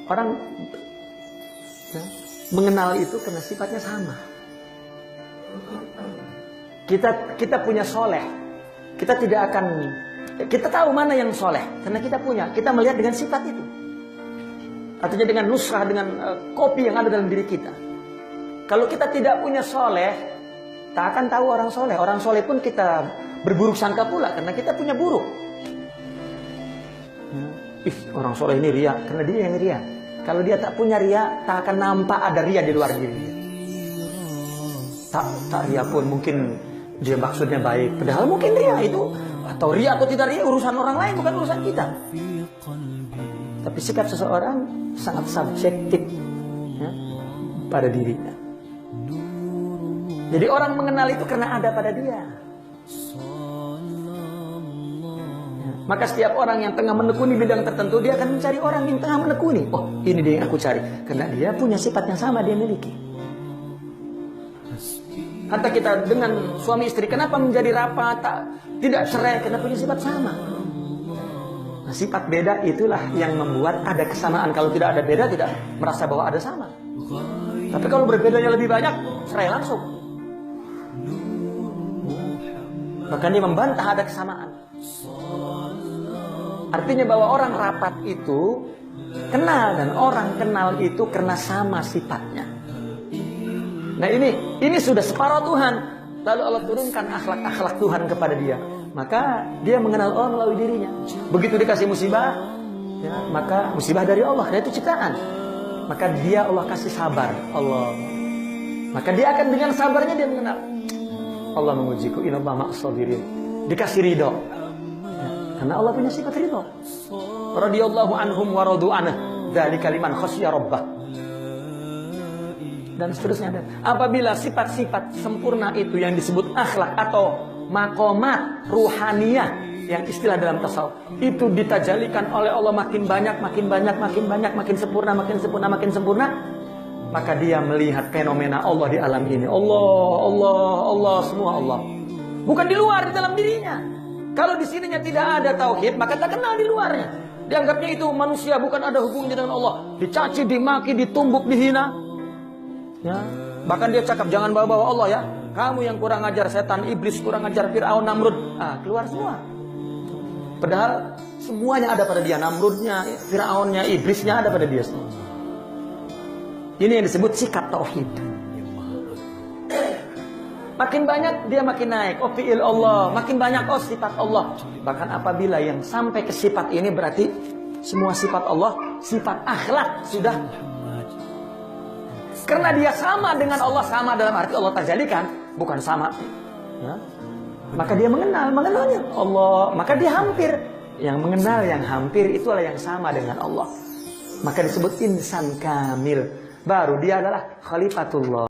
Orang ya, mengenal itu karena sifatnya sama. Kita punya soleh. Kita tidak akan, kita tahu mana yang soleh karena kita melihat dengan sifat itu. Artinya dengan nusrah, dengan kopi yang ada dalam diri kita. Kalau kita tidak punya soleh, tak akan tahu orang soleh. Orang soleh pun kita berburuk sangka pula karena kita punya buruk. Orang soleh ini ria karena dia yang ria. Kalau dia tak punya ria, tak akan nampak ada ria di luar diri dia. Tak ria pun mungkin dia maksudnya baik, padahal mungkin ria itu, atau ria atau tidak ria urusan orang lain, bukan urusan kita. Tapi sikap seseorang sangat subjektif ya, pada dirinya. Jadi orang mengenal itu karena ada pada dia. Maka setiap orang yang tengah menekuni bidang tertentu, dia akan mencari orang yang tengah menekuni. Oh, ini dia yang aku cari. Karena dia punya sifat yang sama dia miliki. Hatta kita dengan suami istri, kenapa menjadi rapat, tidak cerai? Karena punya sifat sama. Nah, sifat beda itulah yang membuat ada kesamaan. Kalau tidak ada beda, tidak merasa bahwa ada sama. Tapi kalau berbedanya lebih banyak, cerai langsung. Bahkan dia membantah ada kesamaan. Artinya bahwa orang rapat itu kenal, dan orang kenal itu karena sama sifatnya. Nah ini sudah separuh Tuhan. Lalu Allah turunkan akhlak-akhlak Tuhan kepada dia. Maka dia mengenal Allah melalui dirinya. Begitu dikasih musibah, ya, maka musibah dari Allah, karena itu ciptaan. Maka dia Allah kasih sabar, Allah. Maka dia akan dengan sabarnya dia mengenal. Allah mengujiku, innallaha ma'as sabirin. Dikasih ridho. Karena Allah punya sifat ridho. Radhiyallahu anhum wa radu anhu, dzalika liman khasyiya rabbah. Dan seterusnya. Apabila sifat-sifat sempurna itu yang disebut akhlak atau maqamat ruhaniyah yang istilah dalam tasawuf itu ditajalikan oleh Allah makin banyak, makin sempurna, maka dia melihat fenomena Allah di alam ini. Allah, semua Allah. Bukan di luar, di dalam dirinya. Kalau di sininya tidak ada tauhid, maka tak kenal di luarnya. Dianggapnya itu manusia, bukan ada hubungannya dengan Allah. Dicaci, dimaki, ditumbuk, dihina. Ya. Bahkan dia cakap, jangan bawa-bawa Allah ya. Kamu yang kurang ajar, setan, iblis, kurang ajar, Fir'aun, Namrud. Keluar semua. Padahal semuanya ada pada dia. Namrudnya, Fir'aunnya, iblisnya ada pada dia semua. Ini yang disebut sikap tauhid. Makin banyak dia makin naik. Oh, fi'il Allah. Makin banyak sifat Allah. Bahkan apabila yang sampai ke sifat ini berarti semua sifat Allah, sifat akhlak sudah. Karena dia sama dengan Allah, sama dalam arti Allah tajalikan, bukan sama. Ya. Maka dia mengenalnya Allah. Maka dia hampir. Yang mengenal yang hampir itulah yang sama dengan Allah. Maka disebut insan kamil. Baru dia adalah khalifatullah.